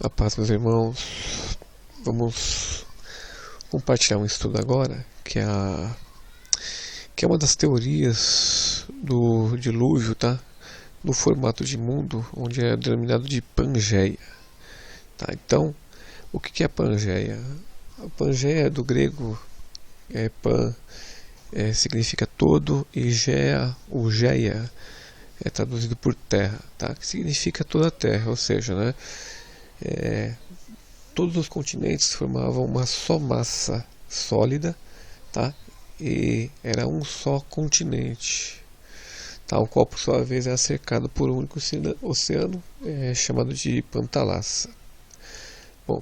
A paz, meus irmãos. Vamos compartilhar um estudo agora que é uma das teorias do dilúvio, tá? No formato de mundo, onde é denominado de Pangeia. Tá? Então, o que é Pangeia? A Pangeia é do grego, pan, significa todo, e o geia é traduzido por terra, tá? Que significa toda a terra, ou seja, né? Todos os continentes formavam uma só massa sólida, tá? E era um só continente, tá? O qual por sua vez era cercado por um único oceano, chamado de Pantalassa. Bom,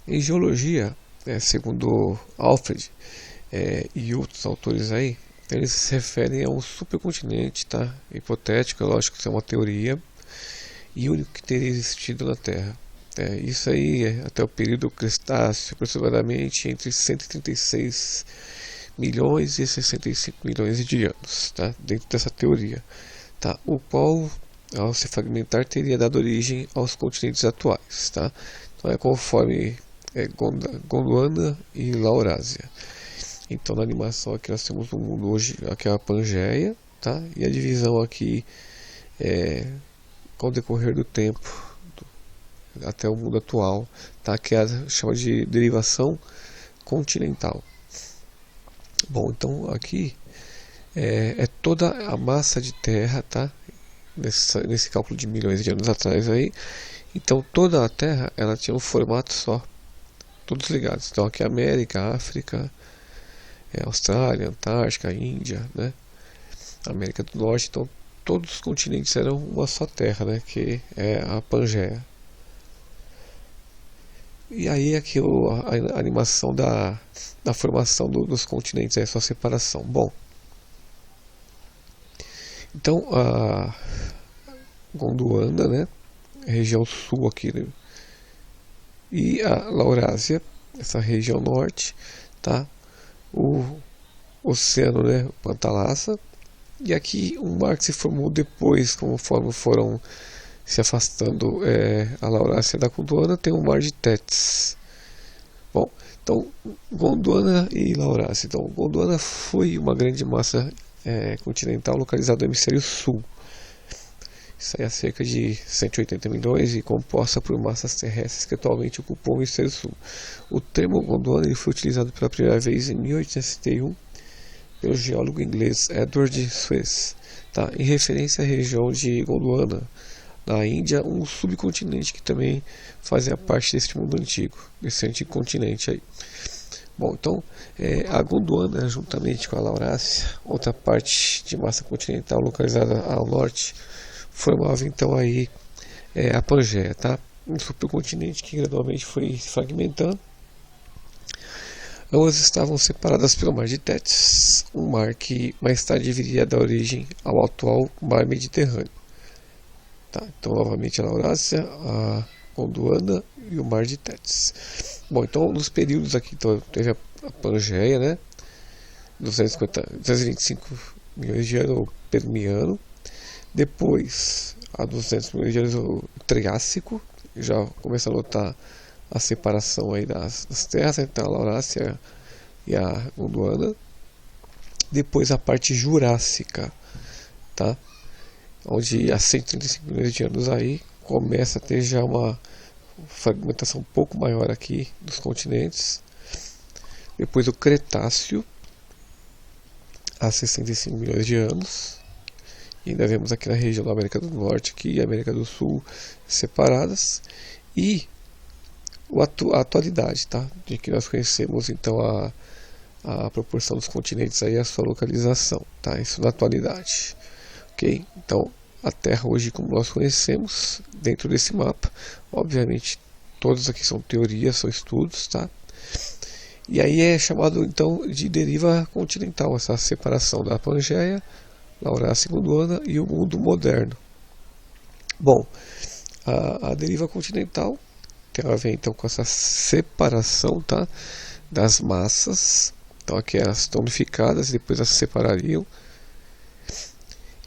em geologia, segundo Alfred e outros autores aí, eles se referem a um supercontinente, tá? Hipotético, é lógico que isso é uma teoria, e único que teria existido na Terra. Isso aí até o período Cretáceo, aproximadamente entre 136 milhões e 65 milhões de anos, tá? Dentro dessa teoria, tá? O qual, ao se fragmentar, teria dado origem aos continentes atuais, tá? Então é conforme Gondwana e Laurásia. Então na animação aqui nós temos o mundo hoje, aqui é a Pangeia, tá? E a divisão aqui com o decorrer do tempo até o mundo atual, tá? Que chama de derivação continental. Bom, então aqui é toda a massa de terra, tá? Nesse cálculo de milhões de anos atrás aí. Então toda a Terra ela tinha um formato só, todos ligados. Então aqui América, África, Austrália, Antártica, Índia, né? América do Norte. Então todos os continentes eram uma só terra, né? Que é a Pangeia. E aí aqui a animação da formação dos continentes, a sua separação. Bom, então a Gondwana, né, região sul aqui, né, e a Laurásia, essa região norte, tá? O oceano, né, Pantalassa, e aqui um mar que se formou depois, conforme foram se afastando a Laurásia da Gondwana, tem o mar de Tétis. Bom, então Gondwana e Laurásia. Então Gondwana foi uma grande massa continental localizada no hemisfério sul. Isso aí há cerca de 180 milhões e composta por massas terrestres que atualmente ocupam o hemisfério sul. O termo Gondwana ele foi utilizado pela primeira vez em 1861 pelo geólogo inglês Edward Suez, tá? Em referência à região de Gondwana, na Índia, um subcontinente que também fazia parte desse mundo antigo, desse antigo continente aí. Bom, então a Gondwana, juntamente com a Laurásia, outra parte de massa continental localizada ao norte, formava então aí a Pangeia, tá? Um supercontinente que gradualmente foi se fragmentando. Ambas estavam separadas pelo Mar de Tétis, um mar que mais tarde viria a dar origem ao atual Mar Mediterrâneo. Tá, então novamente a Laurásia, a Gondwana e o Mar de Tétis. Bom, então nos períodos aqui então, teve a Pangeia, né? 225 milhões de anos, o Permiano. Depois, a 200 milhões de anos, o Triássico. Já começa a notar a separação aí das terras, então a Laurásia e a Gondwana. Depois a parte Jurássica, tá? Onde há 135 milhões de anos aí começa a ter já uma fragmentação um pouco maior aqui dos continentes. Depois o Cretáceo, há 65 milhões de anos. E ainda vemos aqui na região da América do Norte aqui, e América do Sul separadas. E a atualidade, tá? De que nós conhecemos então a proporção dos continentes aí, a sua localização, tá? Isso na atualidade. Ok? Então, a Terra hoje, como nós conhecemos, dentro desse mapa, obviamente, todos aqui são teorias, são estudos, tá? E aí é chamado, então, de deriva continental, essa separação da Pangeia, Laurásia e Gondwana e o mundo moderno. Bom, a deriva continental tem a ver, então, com essa separação, tá? Das massas. Então, aqui elas estão unificadas e depois elas se separariam.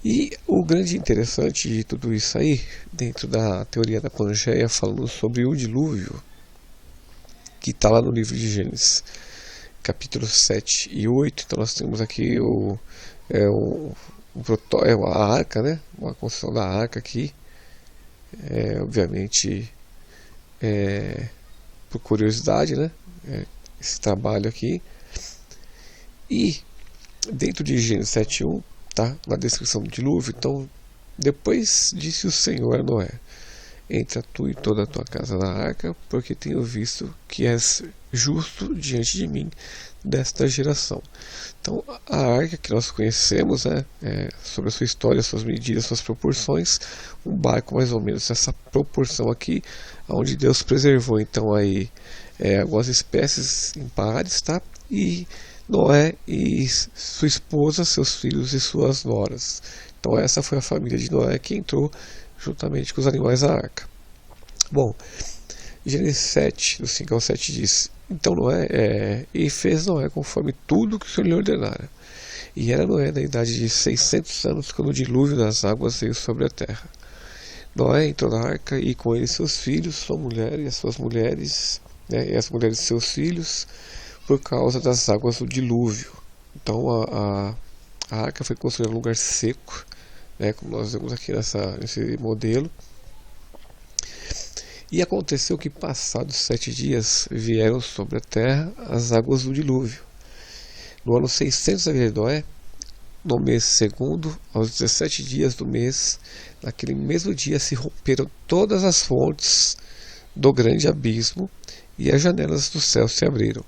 E o grande interessante de tudo isso aí, dentro da teoria da Pangeia, falando sobre o dilúvio, que está lá no livro de Gênesis, capítulo 7 e 8. Então nós temos aqui a arca, né? A construção da arca aqui, obviamente, por curiosidade, né? Esse trabalho aqui. E dentro de Gênesis 7:1, tá? Na descrição do dilúvio, então, depois disse o Senhor a Noé: entra tu e toda a tua casa na arca, porque tenho visto que és justo diante de mim desta geração. Então, a arca que nós conhecemos, né, sobre a sua história, suas medidas, suas proporções, um barco mais ou menos essa proporção aqui, onde Deus preservou então aí algumas espécies impares, tá? E Noé e sua esposa, seus filhos e suas noras. Então essa foi a família de Noé que entrou juntamente com os animais da arca. Bom, Gênesis 7, do 5 ao 7 diz: então Noé e fez Noé conforme tudo que o Senhor lhe ordenara. E era Noé da idade de 600 anos quando o dilúvio das águas veio sobre a terra. Noé entrou na arca e com ele seus filhos, sua mulher e as suas mulheres, né, e as mulheres de seus filhos, por causa das águas do dilúvio. Então a arca foi construída em um lugar seco, né, como nós vemos aqui nesse modelo. E aconteceu que, passados 7 dias, vieram sobre a terra as águas do dilúvio. No ano 600 da vida de Noé, no mês segundo, aos 17 dias do mês, naquele mesmo dia se romperam todas as fontes do grande abismo, e as janelas do céu se abriram.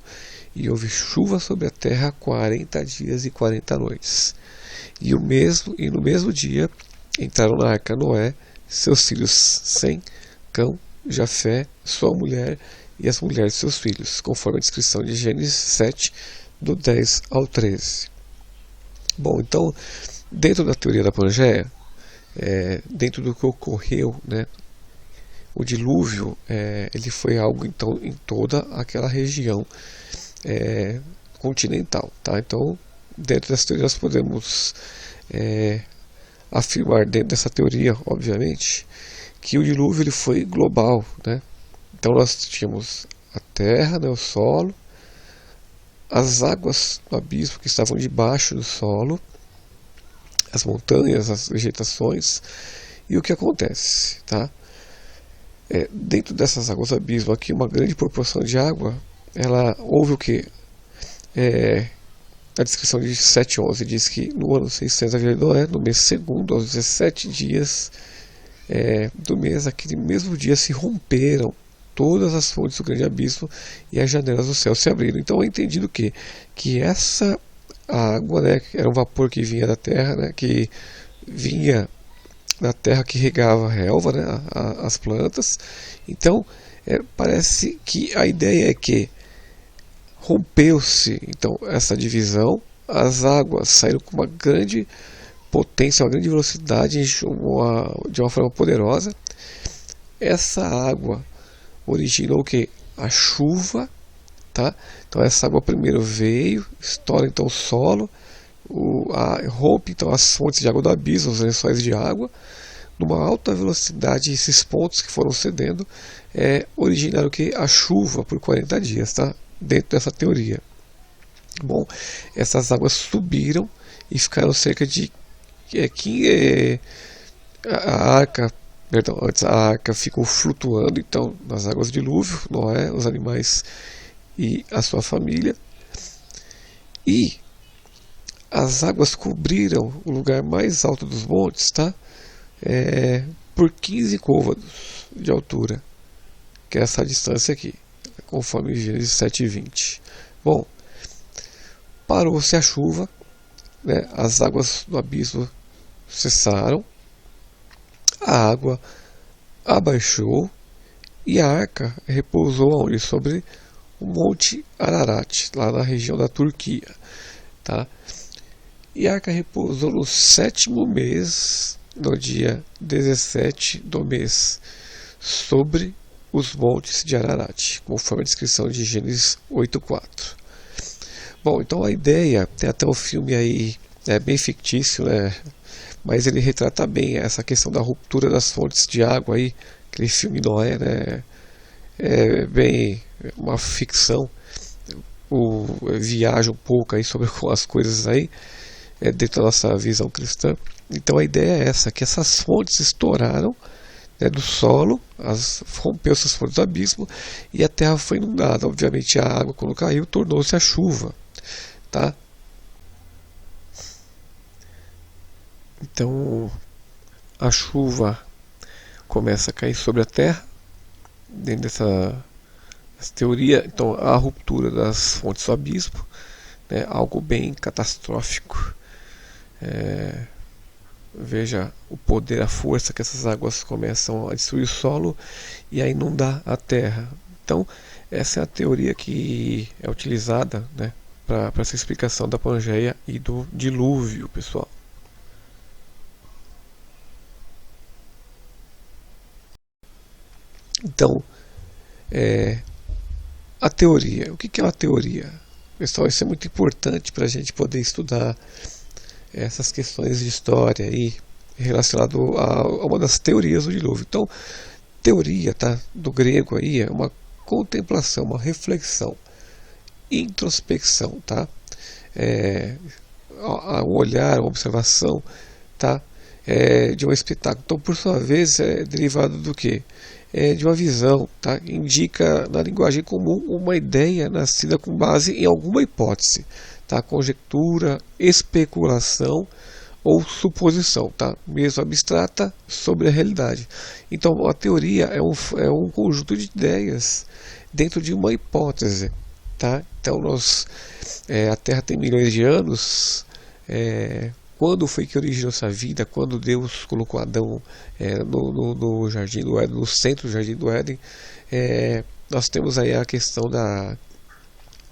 E houve chuva sobre a terra 40 dias e 40 noites. E no mesmo dia entraram na arca Noé, seus filhos Sem, Cão, Jafé, sua mulher e as mulheres de seus filhos, conforme a descrição de Gênesis 7, do 10 ao 13. Bom, então, dentro da teoria da Pangeia, dentro do que ocorreu, né, o dilúvio, ele foi algo então em toda aquela região continental, tá? Então, dentro dessa teoria nós podemos afirmar, dentro dessa teoria, obviamente, que o dilúvio ele foi global, né? Então nós tínhamos a terra, né, o solo, as águas do abismo que estavam debaixo do solo, as montanhas, as vegetações, e o que acontece, tá? Dentro dessas águas do abismo aqui, uma grande proporção de água, houve o que? A descrição de 7:11 diz que no ano 600 da vida de Noé, no mês segundo, aos 17 dias do mês, aquele mesmo dia se romperam todas as fontes do grande abismo e as janelas do céu se abriram. Então é entendido que essa água, né, era um vapor que vinha da terra, né, que vinha da terra que regava a relva, né, as plantas. Então parece que a ideia é que rompeu-se então essa divisão, as águas saíram com uma grande potência, uma grande velocidade, de uma forma poderosa. Essa água originou o que? A chuva, tá? Então essa água primeiro veio, estoura então o solo, rompe então as fontes de água do abismo, os lençóis de água, numa alta velocidade. Esses pontos que foram cedendo originaram o que? A chuva por 40 dias, tá? Dentro dessa teoria. Bom, essas águas subiram e ficaram cerca de a arca ficou flutuando então nas águas do dilúvio, Noé, os animais e a sua família, e as águas cobriram o lugar mais alto dos montes, tá? Por 15 côvados de altura, que é essa distância aqui, conforme Gênesis 7:20. Bom, parou-se a chuva, né, as águas do abismo cessaram, a água abaixou e a arca repousou onde? Sobre o Monte Ararat, lá na região da Turquia, tá? E a arca repousou no 7º mês, no dia 17 do mês, sobre os montes de Ararat, conforme a descrição de Gênesis 8:4. Bom, então a ideia, tem até o filme aí, bem fictício, né? mas ele retrata bem essa questão da ruptura das fontes de água aí, aquele filme Noé, né? É bem uma ficção, viaja um pouco aí sobre as coisas aí, dentro da nossa visão cristã. Então a ideia é essa, que essas fontes estouraram, né, do solo, rompeu essas fontes do abismo e a terra foi inundada. Obviamente a água, quando caiu, tornou-se a chuva, tá? Então a chuva começa a cair sobre a terra, dentro dessa teoria. Então a ruptura das fontes do abismo, né, algo bem catastrófico. Veja o poder, a força que essas águas começam a destruir o solo e a inundar a terra. Então essa é a teoria que é utilizada, né, para essa explicação da Pangeia e do dilúvio, pessoal. Então, a teoria. O que é uma teoria? Pessoal, isso é muito importante para a gente poder estudar essas questões de história aí, relacionado a uma das teorias do dilúvio. Então, teoria, tá, do grego aí, é uma contemplação, uma reflexão, introspecção, tá? Um olhar, uma observação, tá? De um espetáculo. Então, por sua vez, é derivado do quê? De uma visão, tá? Indica na linguagem comum uma ideia nascida com base em alguma hipótese, tá? Conjectura, especulação ou suposição, tá? Mesmo abstrata, sobre a realidade. Então a teoria é um conjunto de ideias dentro de uma hipótese, tá? Então a Terra tem milhões de anos. Quando foi que originou essa vida? Quando Deus colocou Adão no Jardim do Éden, no centro do Jardim do Éden, nós temos aí a questão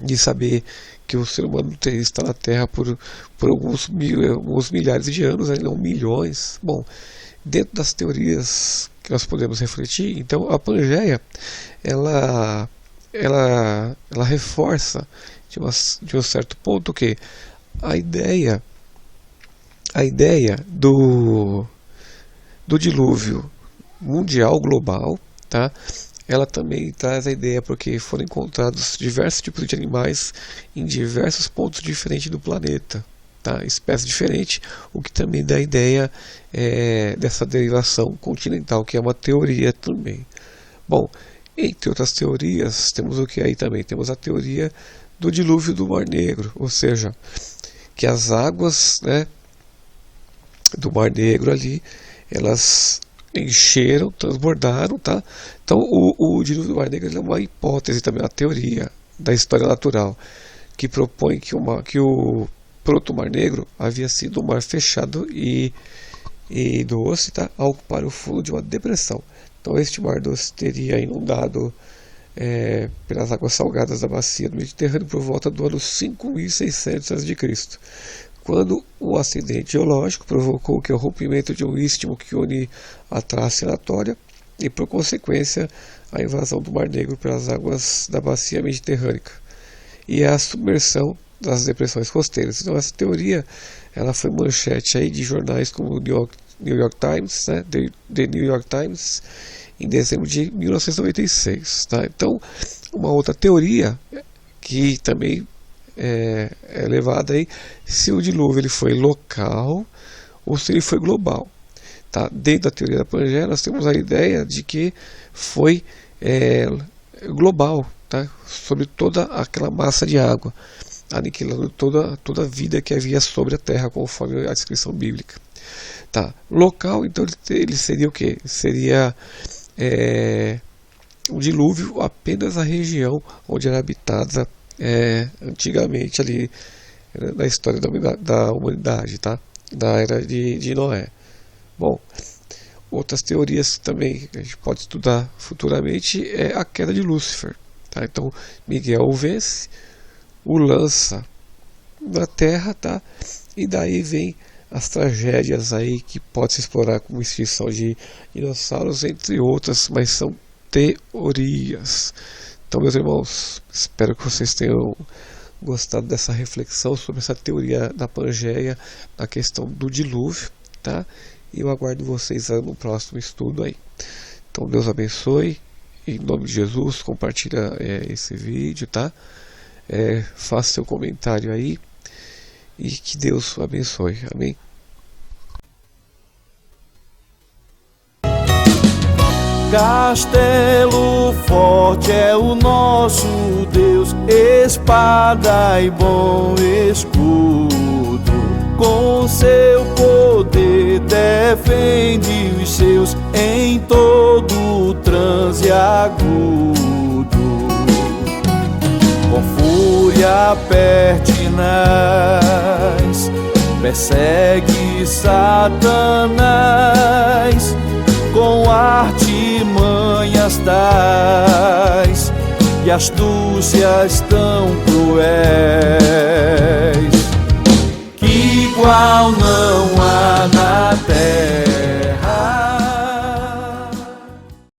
de saber que o ser humano está na Terra por alguns milhares de anos, não milhões. Bom, dentro das teorias que nós podemos refletir, então a Pangeia ela reforça de um certo ponto que a ideia do dilúvio mundial, global, tá? Ela também traz a ideia porque foram encontrados diversos tipos de animais em diversos pontos diferentes do planeta, tá? Espécies diferentes, o que também dá a ideia dessa derivação continental, que é uma teoria também. Bom, entre outras teorias, temos o que aí também? Temos a teoria do dilúvio do Mar Negro, ou seja, que as águas, né, do Mar Negro ali, elas encheram, transbordaram, tá? Então o dilúvio do Mar Negro é uma hipótese também, uma teoria da história natural, que propõe que o proto-mar negro havia sido um mar fechado e doce, tá? Ao ocupar o fundo de uma depressão. Então este mar doce teria inundado pelas águas salgadas da bacia do Mediterrâneo por volta do ano 5600 a.C., quando um acidente geológico provocou o rompimento de um istmo que une a Trácia Anatólia e, por consequência, a invasão do Mar Negro pelas águas da bacia mediterrânica e a submersão das depressões costeiras. Então essa teoria ela foi manchete aí de jornais como o New York Times, né, The New York Times, em dezembro de 1996. Tá? Então, uma outra teoria que também é levada aí, se o dilúvio ele foi local ou se ele foi global. Tá? Dentro da teoria da Pangeia, nós temos a ideia de que foi global, tá? Sobre toda aquela massa de água, aniquilando toda a vida que havia sobre a terra, conforme a descrição bíblica. Tá? Local, então, ele seria o que? Seria um dilúvio apenas a região onde era habitada antigamente ali na história da humanidade, tá? Da era de Noé. Bom, outras teorias que também a gente pode estudar futuramente é a queda de Lúcifer, tá? Então Miguel o vence, o lança na Terra, tá? E daí vem as tragédias aí que pode se explorar, como extinção de dinossauros, entre outras, mas são teorias. Então, meus irmãos, espero que vocês tenham gostado dessa reflexão sobre essa teoria da Pangeia, na questão do dilúvio, tá? E eu aguardo vocês no próximo estudo aí. Então Deus abençoe, em nome de Jesus, compartilha esse vídeo, tá? Faça seu comentário aí e que Deus abençoe, amém? Castelo forte é o nosso Deus, espada e bom escudo. Com seu poder defende os seus em todo transe agudo. Com fúria pertinaz persegue Satanás, com artimanhas tais e astúcias tão cruéis, que igual não há na terra.